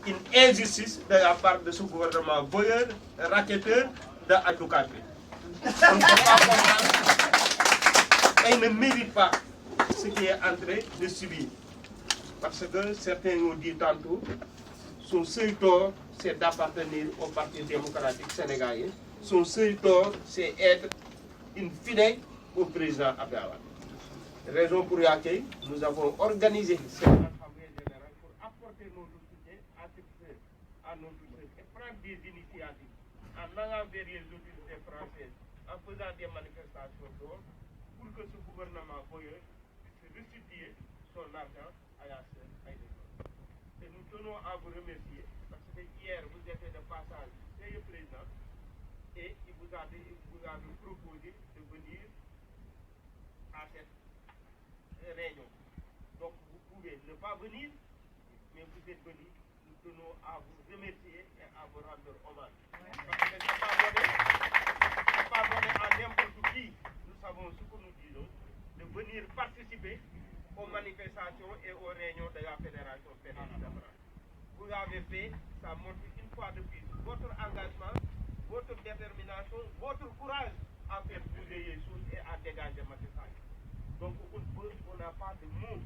une injustice de la part de ce gouvernement voyeur, racketteur de Adoukaté. On ne peut pas comprendre. Et il ne mérite pas ce qui est en train de subir. Parce que certains nous disent tantôt, son seul tort, c'est d'appartenir au Parti démocratique sénégalais. Son seul tort, c'est être une fidèle au président Abdallah. Raison pour laquelle nous avons organisé cette assemblée générale pour apporter notre soutien à notre chef et prendre des initiatives en allant vers les autorités françaises, en faisant des manifestations dehors, pour que ce gouvernement voyeur puisse restituer son argent à la sœur Aïda. Et nous tenons à vous remercier parce que hier vous étiez de passage chez le président et il vous a proposé de venir à cette réunion. Donc vous pouvez ne pas venir, mais vous êtes venus. Nous tenons à vous remercier et à vous rendre hommage. Parce que ce n'est pas donné à n'importe qui, nous savons ce que nous disons, de venir participer aux manifestations et aux réunions de la Fédération fédérale de France. Vous l'avez fait, ça montre une fois de plus votre engagement, votre détermination, votre courage à faire bouger les choses et à dégager Macky Sall. Donc on n'a pas de mots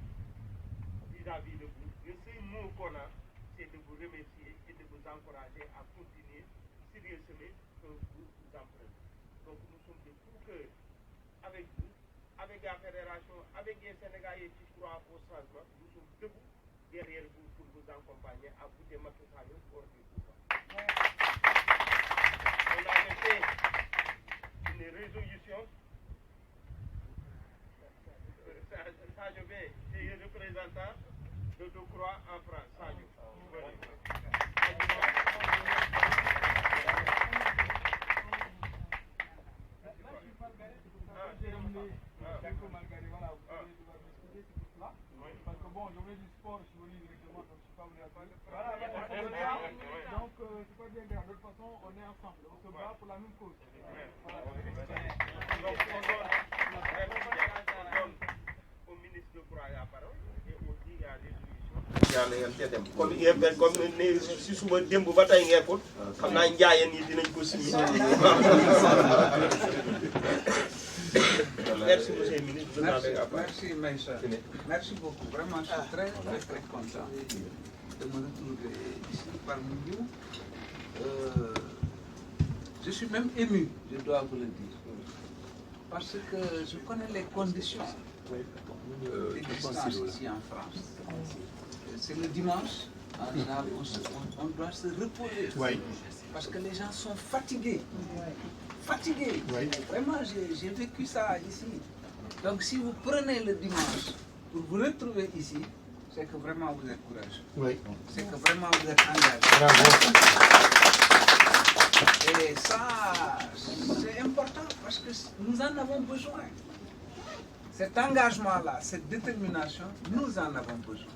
vis-à-vis de vous. Le seul mot qu'on a, c'est de vous remercier et de vous encourager à continuer sur le chemin que vous empruntez. Donc nous sommes de tout cœur avec vous, avec la fédération, avec les Sénégalais qui croient au changement. Nous sommes debout derrière vous pour vous accompagner à vous démarquer hors du pouvoir. On a fait une résolution. Sadio B, c'est le représentant de Decroix en France. Sadio. Parce que bon, je voulais du sport, je suis venu directement, donc je ne suis pas venu à parler. Donc, c'est pas bien grave. De toute façon, on est ensemble. On se bat pour la même cause. Voilà. Donc, on donne au ministre de Croix la parole et aussi la résolution. Comme si suba démb ba tey ngeekul xam naa njaayeen yi dinañ ko signé. Merci monsieur le ministre. Merci Maïssa. Merci beaucoup. Vraiment, je suis très très content de me retrouver ici parmi vous. Je suis même ému, je dois vous le dire. Parce que je connais les conditions d'existence ici en France. C'est le dimanche, en général, on doit se reposer. Oui. Parce que les gens sont fatigués. Fatigués. Oui. Vraiment, j'ai vécu ça ici. Donc si vous prenez le dimanche pour vous retrouver ici, c'est que vraiment vous êtes courageux. Oui. C'est que vraiment vous êtes engagé. Bravo. Et ça, c'est important parce que nous en avons besoin. Cet engagement-là, cette détermination, nous en avons besoin.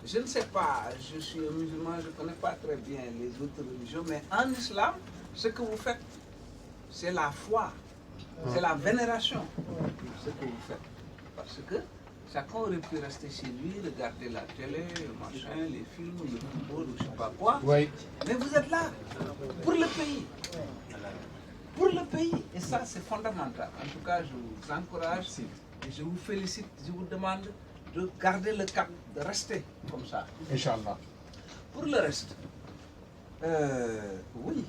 Je ne sais pas, je suis un musulman, je ne connais pas très bien les autres religions, mais en islam, ce que vous faites, c'est la foi, c'est la vénération, ce que vous faites. Parce que chacun aurait pu rester chez lui, regarder la télé, le machin, les films, le football, ou je ne sais pas quoi. Oui. Mais vous êtes là, pour le pays. Pour le pays. Et ça, c'est fondamental. En tout cas, je vous encourage et je vous félicite, je vous demande de garder le cap, de rester comme ça. Inch'Allah. Pour le reste, oui,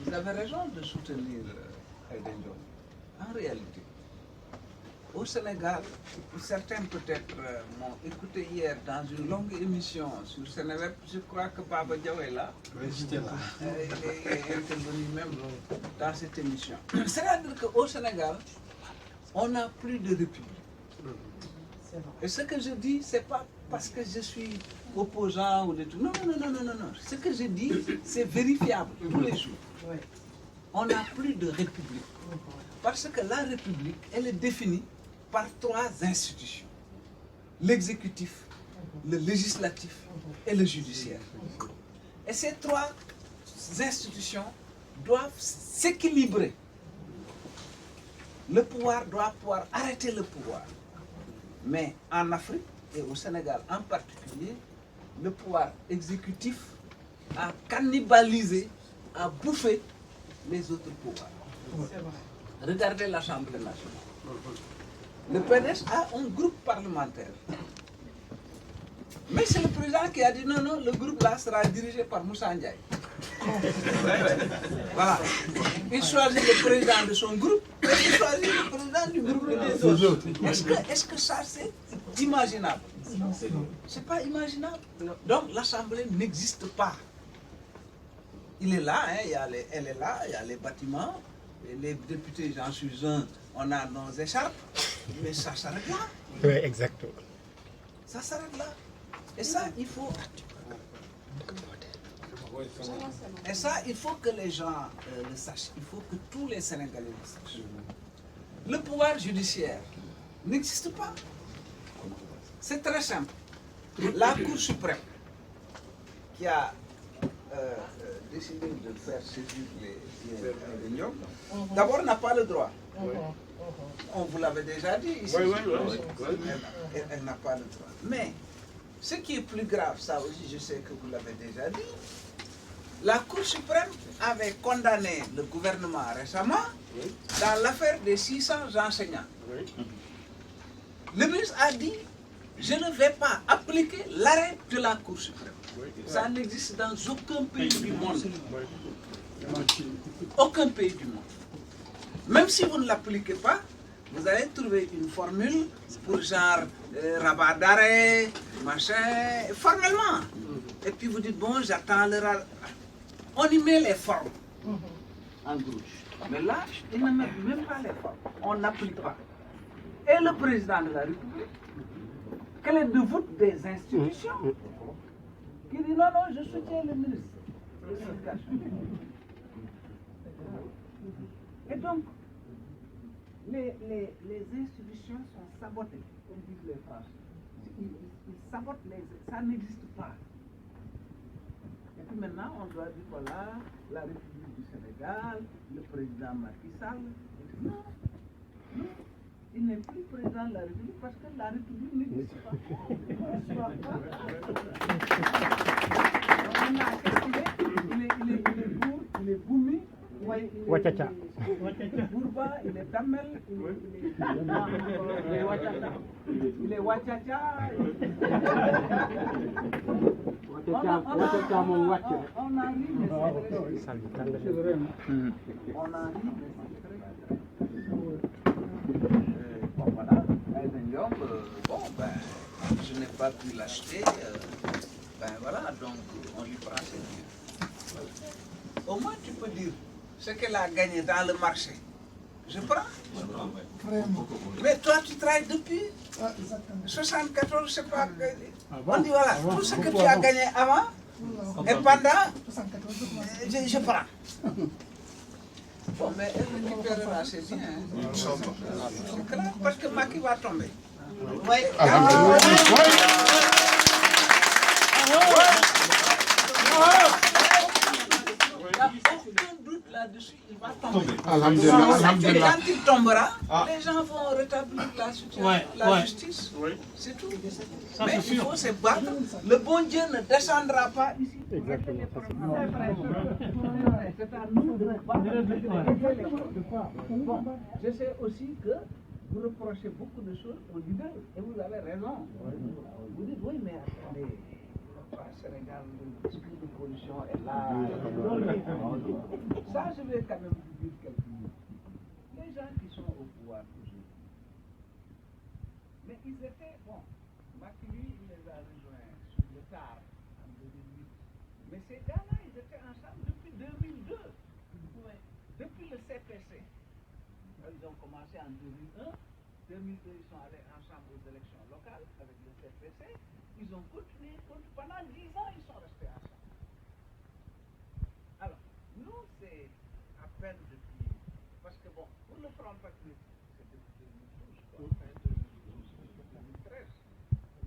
vous avez raison de soutenir Aïda Ndiongue. En réalité, au Sénégal, certains peut-être m'ont écouté hier dans une longue émission sur Sénéweb. Je crois que Baba Diaw est là. Oui, j'étais là. Il est intervenu même dans cette émission. C'est-à-dire qu'au Sénégal, on n'a plus de république. Et ce que je dis, ce n'est pas parce que je suis opposant ou de tout. Non. Ce que je dis, c'est vérifiable tous les jours. On n'a plus de république. Parce que la république, elle est définie par trois institutions. L'exécutif, le législatif et le judiciaire. Et ces trois institutions doivent s'équilibrer. Le pouvoir doit pouvoir arrêter le pouvoir. Mais en Afrique, et au Sénégal en particulier, le pouvoir exécutif a cannibalisé, a bouffé les autres pouvoirs. Regardez l'Assemblée nationale. Le PDS a un groupe parlementaire. Mais c'est le président qui a dit non, non, le groupe là sera dirigé par Moussa Ndiaye. Voilà. Il choisit le président de son groupe et il choisit le président du groupe des autres. Est-ce que ça c'est imaginable? C'est pas imaginable. Donc l'Assemblée n'existe pas. Il est là, hein, elle est là, il y a les bâtiments, et les députés, j'en suis un, on a nos écharpes, mais ça s'arrête là. Oui, exactement. Ça s'arrête là. Et ça, il faut... Et ça, il faut que les gens le sachent. Il faut que tous les Sénégalais le sachent. Le pouvoir judiciaire n'existe pas. C'est très simple. La Cour suprême, qui a décidé de faire séduire les réunions, d'abord n'a pas le droit. On vous l'avait déjà dit ici. Elle n'a pas le droit. Mais ce qui est plus grave, ça aussi je sais que vous l'avez déjà dit, la Cour suprême avait condamné le gouvernement récemment dans l'affaire des 600 enseignants. Le ministre a dit, je ne vais pas appliquer l'arrêt de la Cour suprême. Ça n'existe dans aucun pays du monde. Aucun pays du monde. Même si vous ne l'appliquez pas, vous allez trouver une formule pour genre rabat d'arrêt, machin, formellement. Et puis vous dites, bon, j'attends le rabat. On y met les formes en grouche. Mais là, ils ne mettent même pas les formes. On n'applique pas. Et le président de la République, clé de voûte des institutions, qui dit non, non, je soutiens le ministre de l'Éducation. Et donc, les institutions sont sabotées, comme disent les Français. Ils sabotent ça n'existe pas. Et puis maintenant, on doit dire, voilà, la République du Sénégal, le président Macky Sall. Non, non, il n'est plus président de la République parce que la République n'existe pas. On a estimé, il est boumi, il est Bourba, il est Damel, il est Wachacha. Il est Wachacha. On a ri, mais c'est vrai. On a ri, mais c'est vrai. Bon, voilà. Bon, ben, je n'ai pas pu l'acheter. Ben voilà, donc on lui prend ses biens. Au moins, tu peux dire ce qu'elle a gagné dans le marché. Je prends. Mais toi, tu travailles depuis 74, je sais pas. On dit voilà, tout ce que tu as gagné avant et pendant, je prends. Bon, mais elle récupérera ses biens. C'est clair, parce que Macky va tomber. Oui. Aucun doute là-dessus, il va tomber. Et quand il tombera, les gens vont rétablir la situation, la justice. C'est tout. Mais il faut se battre. Le bon Dieu ne descendra pas ici. Exactement. C'est à nous de bon, je sais aussi que vous reprochez beaucoup de choses aux leaders et vous avez raison. Vous dites oui, mais attendez. Sénégal, le discours de pollution est là. Ça, je vais quand même vous dire quelques mots. Les gens qui sont au pouvoir aujourd'hui, mais ils étaient, bon, Macky, lui, il les a rejoints sur le tard, en 2008. Mais ces gars-là, ils étaient ensemble depuis 2002. Depuis le CPC. Ils ont commencé en 2001. 2002, ils sont allés ensemble aux élections locales avec le CPC. Ils ont continué, pendant 10 ans, ils sont restés ensemble. Alors, nous, c'est à peine depuis, parce que bon, pour le Front Patriotique, c'est depuis 2012, quoi, fin 2012, 2013.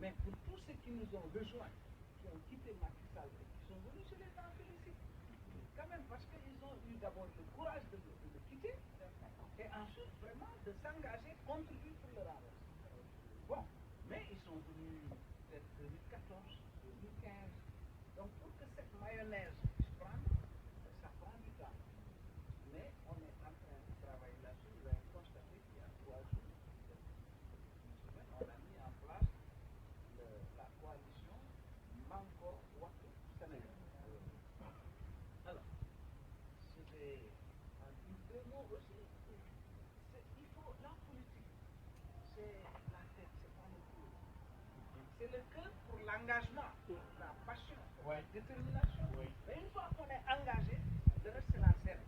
Mais pour tous ceux qui nous ont rejoints, qui ont quitté Macky Sall et qui sont venus, je les en félicite. Quand même, parce qu'ils ont eu d'abord le courage de le quitter, et ensuite, vraiment, de s'engager contre lui pour le renverser. Bon, mais ils sont venus 2014, 2015, neige qui se prend, ça prend du temps. Mais on est en train de travailler là-dessus. Vous avez constaté qu'il y a 3 jours, on a mis en place la coalition Manko Wattu Sénégal. Alors, c'était en deux mots aussi. Il faut la politique, c'est la tête, c'est pas le cœur. C'est le cœur pour l'engagement, la passion, la détermination. Mais une fois qu'on est engagé, le reste c'est la scène.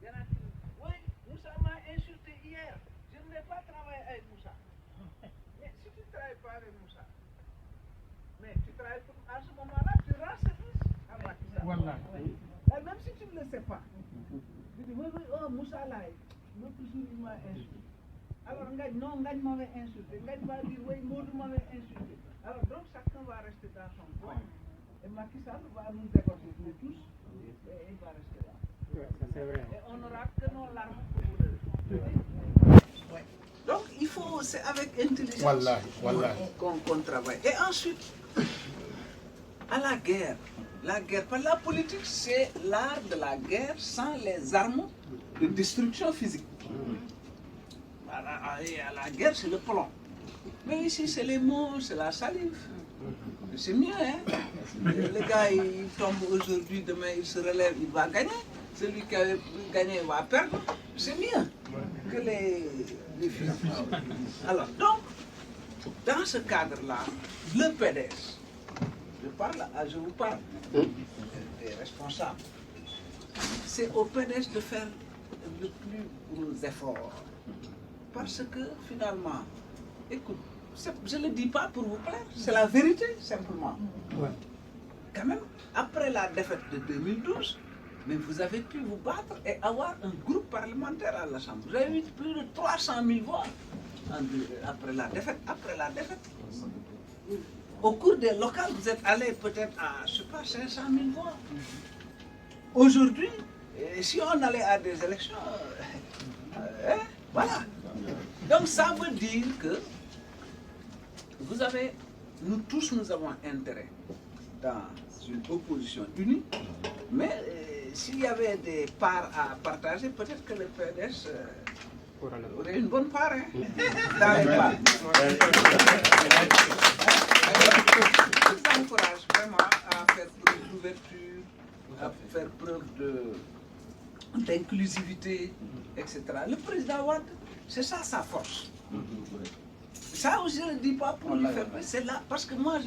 Il y en a qui disent, oui, Moussa m'a insulté hier, je ne vais pas travailler avec Moussa. Mais si tu ne travailles pas avec Moussa, mais tu travailles à ce moment-là, tu rends service à Macky Sall. Voilà. Même si tu ne le sais pas. Tu dis, oui, oh, Moussa là, l'autre jour il m'a insulté. Alors, non, Ngagne m'avait insulté. Ngagne va dire, oui, Maudou m'avait insulté. Alors, donc, chacun va rester dans son coin. Et Macky Sall va nous décortiquer tous. Et il va rester là. C'est vrai. Et on n'aura que nos larmes pour vous le ouais. Donc, il faut, c'est avec intelligence qu'on travaille. Et ensuite, à la guerre. La guerre, par la politique, c'est l'art de la guerre sans les armes de destruction physique. Et à la guerre, c'est le plomb. Mais ici, c'est les mots, c'est la salive. C'est mieux, hein? Le gars, il tombe aujourd'hui, demain, il se relève, il va gagner. Celui qui a gagné va perdre. C'est mieux que les filles. Alors, donc, dans ce cadre-là, le PDS, je vous parle des responsables, c'est au PDS de faire le plus gros effort. Parce que finalement, écoute, je ne le dis pas pour vous plaire, c'est la vérité simplement. Ouais. Quand même, après la défaite de 2012, mais vous avez pu vous battre et avoir un groupe parlementaire à l'Assemblée. Vous avez eu plus de 300 000 voix après la défaite. Au cours des locales, vous êtes allé peut-être à, je ne sais pas, 500 000 voix. Aujourd'hui, si on allait à des élections, voilà. Donc ça veut dire que nous tous, nous avons intérêt dans une opposition unie, mais s'il y avait des parts à partager, peut-être que le PDS aurait une bonne part dans les parts. Je vous encourage vraiment à faire preuve d'ouverture, à faire preuve d'inclusivité, etc. Le président Wade, c'est ça sa force. Ça, je ne le dis pas pour lui faire plaisir, c'est là, parce que moi,